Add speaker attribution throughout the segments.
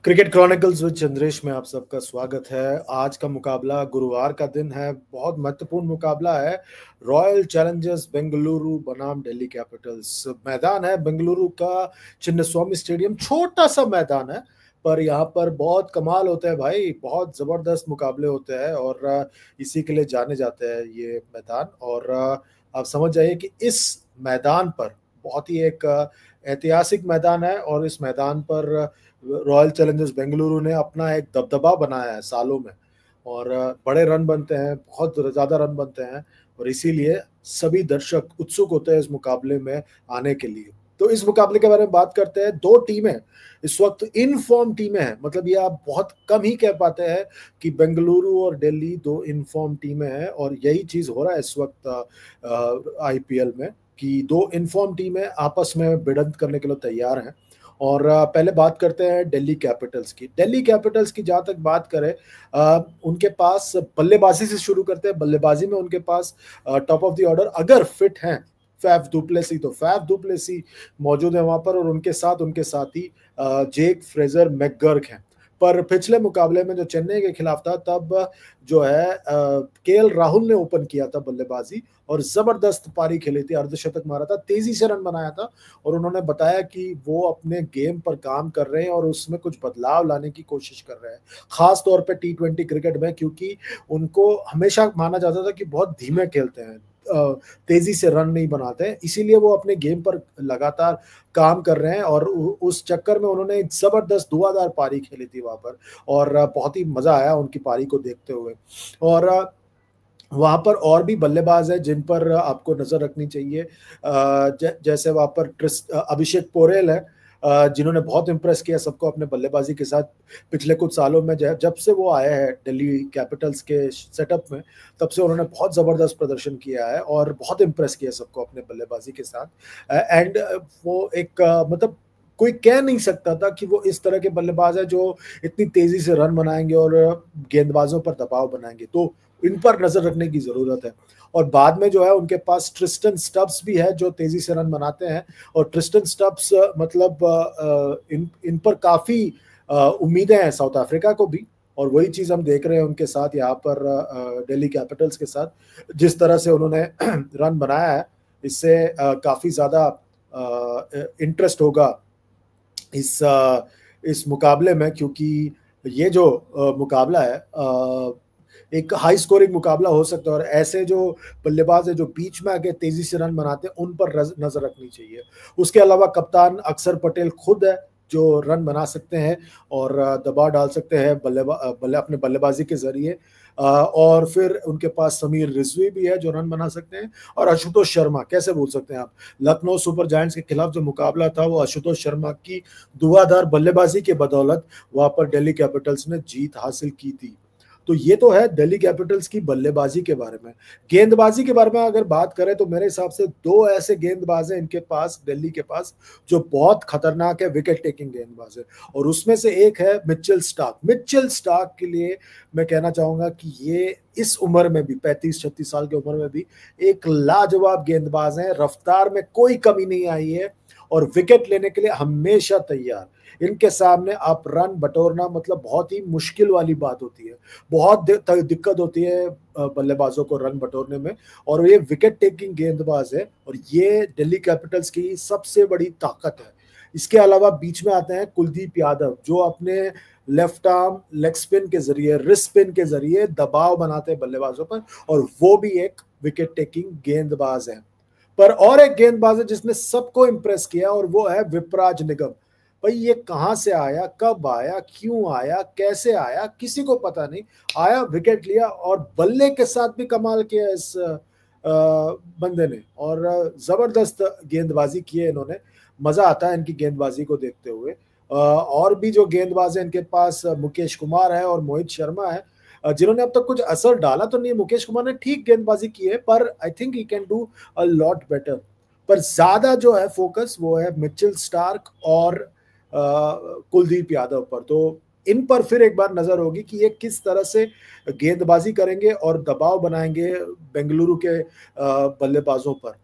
Speaker 1: Cricket chronicles with Chandresh में आप सबका स्वागत है। आज का मुकाबला गुरुवार का दिन है, बहुत महत्वपूर्ण मुकाबला है। रॉयल चैलेंजर्स बेंगलुरु बनाम दिल्ली कैपिटल्स। मैदान है बेंगलुरु का चिन्नस्वामी स्टेडियम। छोटा सा मैदान है पर यहाँ पर बहुत कमाल होता है भाई, बहुत जबरदस्त मुकाबले होते हैं और इसी के लिए जाने जाते हैं ये मैदान। और आप समझ जाइए कि इस मैदान पर बहुत ही एक ऐतिहासिक मैदान है और इस मैदान पर रॉयल चैलेंजर्स बेंगलुरु ने अपना एक दबदबा बनाया है सालों में। और बड़े रन बनते हैं, बहुत ज़्यादा रन बनते हैं और इसीलिए सभी दर्शक उत्सुक होते हैं इस मुकाबले में आने के लिए। तो इस मुकाबले के बारे में बात करते हैं। दो टीमें इस वक्त इन फॉर्म टीमें हैं, मतलब ये आप बहुत कम ही कह पाते हैं कि बेंगलुरु और दिल्ली दो इन फॉर्म टीमें हैं, और यही चीज़ हो रहा है इस वक्त आईपीएल में कि दो इनफॉर्म टीमें आपस में भिड़ंत करने के लिए तैयार हैं। और पहले बात करते हैं दिल्ली कैपिटल्स की। दिल्ली कैपिटल्स की जहाँ तक बात करें, उनके पास बल्लेबाजी से शुरू करते हैं। बल्लेबाजी में उनके पास टॉप ऑफ द ऑर्डर अगर फिट हैं फैफ डुप्लेसी, तो फैफ डुप्लेसी मौजूद है वहां पर, और उनके साथ ही जेक फ्रेजर मैकगर्क हैं। पर पिछले मुकाबले में जो चेन्नई के खिलाफ था तब जो है केएल राहुल ने ओपन किया था बल्लेबाजी और जबरदस्त पारी खेली थी, अर्धशतक मारा था, तेजी से रन बनाया था। और उन्होंने बताया कि वो अपने गेम पर काम कर रहे हैं और उसमें कुछ बदलाव लाने की कोशिश कर रहे हैं, खास तौर पे टी20 क्रिकेट में, क्योंकि उनको हमेशा माना जाता था कि बहुत धीमे खेलते हैं, तेजी से रन नहीं बनाते हैं, इसीलिए वो अपने गेम पर लगातार काम कर रहे हैं। और उस चक्कर में उन्होंने एक जबरदस्त धुआंधार पारी खेली थी वहां पर, और बहुत ही मजा आया उनकी पारी को देखते हुए। और वहां पर और भी बल्लेबाज है जिन पर आपको नजर रखनी चाहिए, जैसे वहां पर अभिषेक पोरेल है, जिन्होंने बहुत इंप्रेस किया सबको अपने बल्लेबाजी के साथ पिछले कुछ सालों में। जब से वो आए हैं दिल्ली कैपिटल्स के सेटअप में, तब से उन्होंने बहुत जबरदस्त प्रदर्शन किया है और बहुत इंप्रेस किया सबको अपने बल्लेबाजी के साथ। एंड वो एक मतलब कोई कह नहीं सकता था कि वो इस तरह के बल्लेबाज है जो इतनी तेजी से रन बनाएंगे और गेंदबाजों पर दबाव बनाएंगे, तो इन पर नजर रखने की जरूरत है। और बाद में जो है उनके पास ट्रिस्टन स्टब्स भी है जो तेजी से रन बनाते हैं, और ट्रिस्टन स्टब्स मतलब इन पर काफी उम्मीदें हैं साउथ अफ्रीका को भी। और वही चीज हम देख रहे हैं उनके साथ यहाँ पर दिल्ली कैपिटल्स के साथ, जिस तरह से उन्होंने रन बनाया है, इससे काफी ज्यादा इंटरेस्ट होगा इस मुकाबले में, क्योंकि ये जो मुकाबला है एक हाई स्कोरिंग मुकाबला हो सकता है, और ऐसे जो बल्लेबाज है जो बीच में आके तेजी से रन बनाते हैं उन पर नजर रखनी चाहिए। उसके अलावा कप्तान अक्षर पटेल खुद है जो रन बना सकते हैं और दबाव डाल सकते हैं अपने बल्लेबाजी के जरिए। और फिर उनके पास समीर रिजवी भी है जो रन बना सकते हैं, और आशुतोष शर्मा, कैसे भूल सकते हैं आप। लखनऊ सुपर जायंट्स के खिलाफ जो मुकाबला था वो आशुतोष शर्मा की धुआंधार बल्लेबाजी के बदौलत वहां पर दिल्ली कैपिटल्स ने जीत हासिल की थी। तो ये तो है दिल्ली कैपिटल्स की बल्लेबाजी के बारे में। गेंदबाजी के बारे में अगर बात करें तो मेरे हिसाब से दो ऐसे गेंदबाज हैं इनके पास, दिल्ली के पास, जो बहुत खतरनाक है, विकेट टेकिंग गेंदबाज है, और उसमें से एक है मिचेल स्टार्क। मिचेल स्टार्क के लिए मैं कहना चाहूंगा कि ये इस उम्र में भी, 35-36 साल की उम्र में भी, एक लाजवाब गेंदबाज है। रफ्तार में कोई कमी नहीं आई है और विकेट लेने के लिए हमेशा तैयार। इनके सामने आप रन बटोरना मतलब बहुत ही मुश्किल वाली बात होती है, बहुत दिक्कत होती है बल्लेबाजों को रन बटोरने में, और ये विकेट टेकिंग गेंदबाज है और ये दिल्ली कैपिटल्स की सबसे बड़ी ताकत है। इसके अलावा बीच में आते हैं कुलदीप यादव, जो अपने लेफ्ट आर्म लेग स्पिन के जरिए, रिस्ट स्पिन के जरिए दबाव बनाते हैं बल्लेबाजों पर, और वो भी एक विकेट टेकिंग गेंदबाज है। पर और एक गेंदबाज है जिसने सबको इंप्रेस किया, और वो है विपराज निगम। भाई ये कहां से आया, कब आया, क्यों आया, कैसे आया, किसी को पता नहीं। आया, विकेट लिया और बल्ले के साथ भी कमाल किया इस बंदे ने, और जबरदस्त गेंदबाजी की है इन्होंने। मजा आता है इनकी गेंदबाजी को देखते हुए। और भी जो गेंदबाज है इनके पास, मुकेश कुमार है और मोहित शर्मा है, जिन्होंने अब तक कुछ असर डाला तो नहीं। मुकेश कुमार ने ठीक गेंदबाजी की है, पर I think he can do a lot better. पर ज्यादा जो है फोकस वो है मिचेल स्टार्क और कुलदीप यादव पर। तो इन पर फिर एक बार नजर होगी कि ये किस तरह से गेंदबाजी करेंगे और दबाव बनाएंगे बेंगलुरु के बल्लेबाजों पर।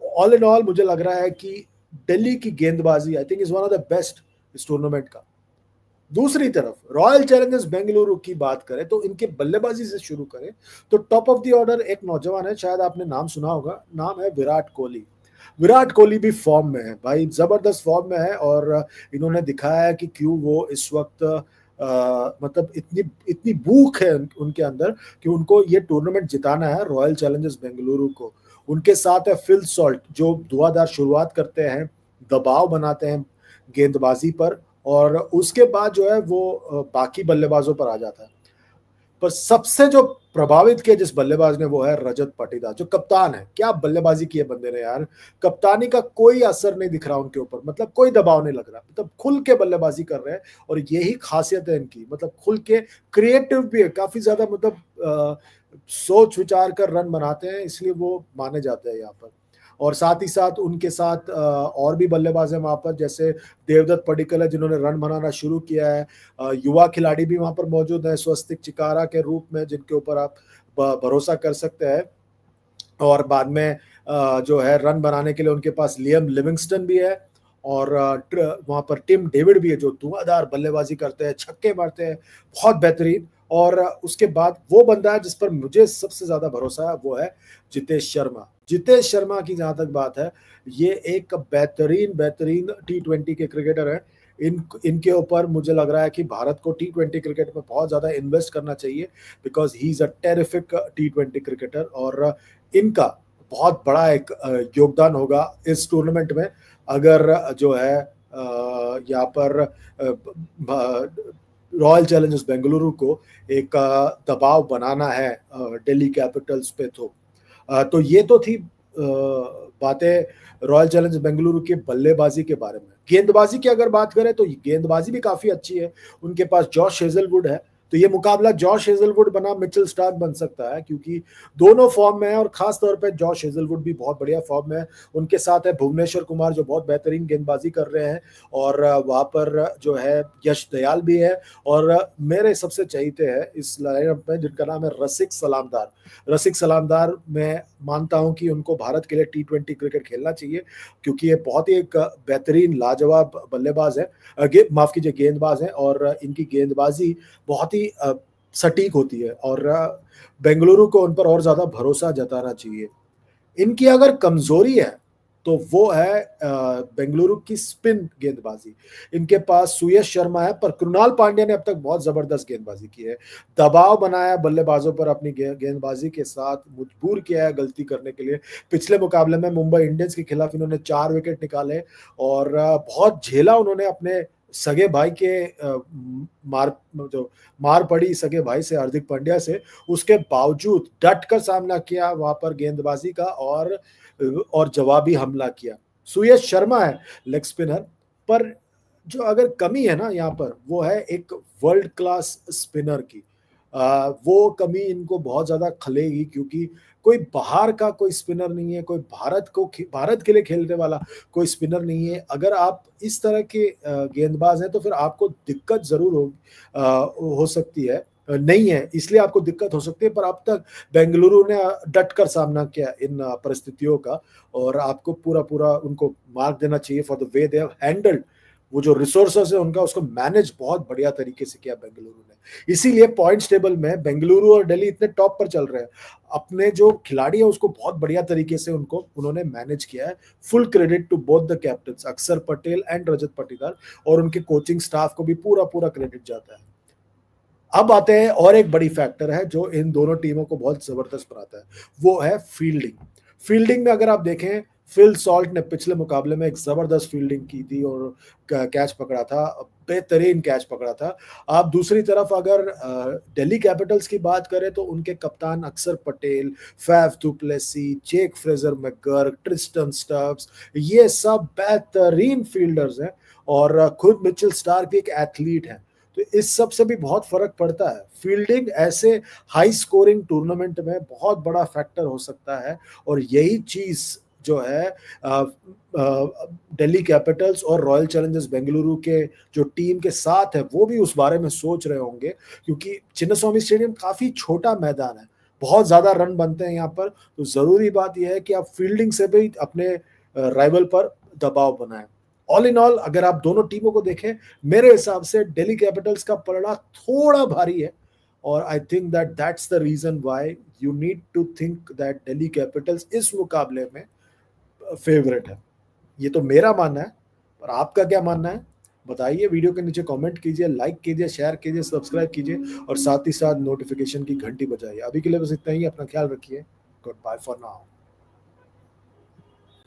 Speaker 1: ऑल इन ऑल मुझे लग रहा है कि दिल्ली की गेंदबाजी I think is one of the best इस टूर्नामेंट का। दूसरी तरफ रॉयल चैलेंजर्स बेंगलुरु की बात करें तो इनके बल्लेबाजी से शुरू करें तो टॉप ऑफ द ऑर्डर एक नौजवान है, शायद आपने नाम सुना होगा, नाम है विराट कोहली। विराट कोहली भी फॉर्म में है भाई, जबरदस्त फॉर्म में है। और इन्होंने दिखाया है कि क्यों वो इस वक्त मतलब इतनी इतनी भूख है उनके अंदर कि उनको ये टूर्नामेंट जिताना है, रॉयल चैलेंजर्स बेंगलुरु को। उनके साथ है फिल सॉल्ट जो धुआंधार शुरुआत करते हैं, दबाव बनाते हैं गेंदबाजी पर, और उसके बाद जो है वो बाकी बल्लेबाजों पर आ जाता है। पर सबसे जो प्रभावित किया जिस बल्लेबाज ने वो है रजत पाटीदार, जो कप्तान है। क्या बल्लेबाजी की है बंदे ने यार, कप्तानी का कोई असर नहीं दिख रहा उनके ऊपर, मतलब कोई दबाव नहीं लग रहा, मतलब खुल के बल्लेबाजी कर रहे हैं। और यही खासियत है इनकी, मतलब खुल के क्रिएटिव भी है काफी ज्यादा, मतलब सोच विचार कर रन बनाते हैं, इसलिए वो माने जाते हैं यहाँ पर। और साथ ही साथ उनके साथ और भी बल्लेबाज हैं वहां पर, जैसे देवदत्त पडिक्कल है जिन्होंने रन बनाना शुरू किया है। युवा खिलाड़ी भी वहां पर मौजूद है स्वस्तिक चिकारा के रूप में, जिनके ऊपर आप भरोसा कर सकते हैं। और बाद में जो है रन बनाने के लिए उनके पास लियम लिविंगस्टन भी है, और वहां पर टिम डेविड भी है जो धुआंधार बल्लेबाजी करते हैं, छक्के मारते हैं, बहुत बेहतरीन। और उसके बाद वो बंदा है जिस पर मुझे सबसे ज्यादा भरोसा है, वो है जितेश शर्मा। जितेश शर्मा की जहां तक बात है, ये एक बेहतरीन बेहतरीन T20 के क्रिकेटर है। इनके ऊपर मुझे लग रहा है कि भारत को T20 क्रिकेट में बहुत ज्यादा इन्वेस्ट करना चाहिए, because he is a terrific T20 cricketer. और इनका बहुत बड़ा एक योगदान होगा इस टूर्नामेंट में, अगर जो है यहाँ पर रॉयल चैलेंजर्स बेंगलुरु को एक दबाव बनाना है दिल्ली कैपिटल्स पे। तो ये तो थी बातें रॉयल चैलेंजर्स बेंगलुरु के बल्लेबाजी के बारे में। गेंदबाजी की अगर बात करें तो गेंदबाजी भी काफी अच्छी है, उनके पास जॉश हेजलवुड है। तो ये मुकाबला जॉश हेजलवुड बनाम मिचेल स्टार्क बन सकता है, क्योंकि दोनों फॉर्म में है, और खास तौर पे जॉश हेजलवुड भी बहुत बढ़िया फॉर्म में है। उनके साथ है भुवनेश्वर कुमार जो बहुत बेहतरीन गेंदबाजी कर रहे हैं, और वहां पर जो है यश दयाल भी है, और मेरे सबसे चहीते हैं इस लाइनअप में जिनका नाम है रसिक सलामदार। रसिक सलामदार मैं मानता हूं कि उनको भारत के लिए T20 क्रिकेट खेलना चाहिए, क्योंकि ये बहुत ही एक बेहतरीन लाजवाब बल्लेबाज है, माफ कीजिए गेंदबाज है। और इनकी गेंदबाजी बहुत ही सटीक होती है, और बेंगलुरु को उन पर और ज्यादा भरोसा जताना चाहिए। इनकी अगर कमजोरी है तो वो है बेंगलुरु की स्पिन गेंदबाजी। इनके पास सुयश शर्मा है, पर कृणाल पांड्या ने अब तक बहुत जबरदस्त गेंदबाजी की है, दबाव बनाया बल्लेबाजों पर अपनी गेंदबाजी के साथ, मजबूर किया है गलती करने के लिए। पिछले मुकाबले में मुंबई इंडियंस के खिलाफ इन्होंने 4 विकेट निकाले, और बहुत झेला उन्होंने अपने सगे भाई के मार जो मार पड़ी सगे भाई से, हार्दिक पांड्या से। उसके बावजूद डट कर सामना किया वहां पर गेंदबाजी का, और जवाबी हमला किया। सुयश शर्मा है लेग स्पिनर, पर जो अगर कमी है ना यहाँ पर, वो है एक वर्ल्ड क्लास स्पिनर की। वो कमी इनको बहुत ज्यादा खलेगी, क्योंकि कोई बाहर का कोई स्पिनर नहीं है, कोई भारत के लिए खेलने वाला कोई स्पिनर नहीं है। अगर आप इस तरह के गेंदबाज हैं तो फिर आपको दिक्कत जरूर हो सकती है, नहीं है इसलिए आपको दिक्कत हो सकती है, पर अब तक बेंगलुरु ने डट कर सामना किया इन परिस्थितियों का, और आपको पूरा पूरा उनको मार्क देना चाहिए for the way they have handled वो जो रिसोर्सेस है उनका, उसको मैनेज बहुत बढ़िया तरीके से किया बेंगलुरु ने। इसीलिए पॉइंट्स टेबल में बेंगलुरु और दिल्ली इतने टॉप पर चल रहे हैं। अपने जो खिलाड़ी है उसको बहुत बढ़िया तरीके से उन्होंने मैनेज किया है। Full credit to both the captains Akshar Patel and Rajat Patidar, और उनके कोचिंग स्टाफ को भी पूरा पूरा क्रेडिट जाता है। अब आते हैं और एक बड़ी फैक्टर है जो इन दोनों टीमों को बहुत जबरदस्त बनाता है, वो है फील्डिंग। फील्डिंग में अगर आप देखें, फिल सॉल्ट ने पिछले मुकाबले में एक जबरदस्त फील्डिंग की थी और कैच पकड़ा था, बेहतरीन कैच पकड़ा था। आप दूसरी तरफ अगर दिल्ली कैपिटल्स की बात करें तो उनके कप्तान Akshar Patel, Faf du Plessis, Jake Fraser McGurk, Tristan Stubbs, ये सब बेहतरीन फील्डर्स हैं, और खुद मिचेल स्टार्क भी एक एथलीट है। तो इस सब से भी बहुत फर्क पड़ता है। फील्डिंग ऐसे हाई स्कोरिंग टूर्नामेंट में बहुत बड़ा फैक्टर हो सकता है, और यही चीज जो है दिल्ली कैपिटल्स और रॉयल चैलेंजर्स बेंगलुरु के जो टीम के साथ है वो भी उस बारे में सोच रहे होंगे, क्योंकि चिन्नास्वामी स्टेडियम काफी छोटा मैदान है, बहुत ज्यादा रन बनते हैं यहाँ पर। तो जरूरी बात यह है कि आप फील्डिंग से भी अपने राइवल पर दबाव बनाएं। ऑल इन ऑल अगर आप दोनों टीमों को देखें, मेरे हिसाब से दिल्ली कैपिटल्स का पलड़ा थोड़ा भारी है, और I think that that's the reason why you need to think that Delhi Capitals इस मुकाबले में फेवरेट है। ये तो मेरा मानना है, पर आपका क्या मानना है बताइए। वीडियो के नीचे कमेंट कीजिए, लाइक कीजिए, शेयर कीजिए, सब्सक्राइब कीजिए, और साथ ही साथ नोटिफिकेशन की घंटी बजाइए। अभी के लिए बस इतना ही, अपना ख्याल रखिए। Goodbye for now.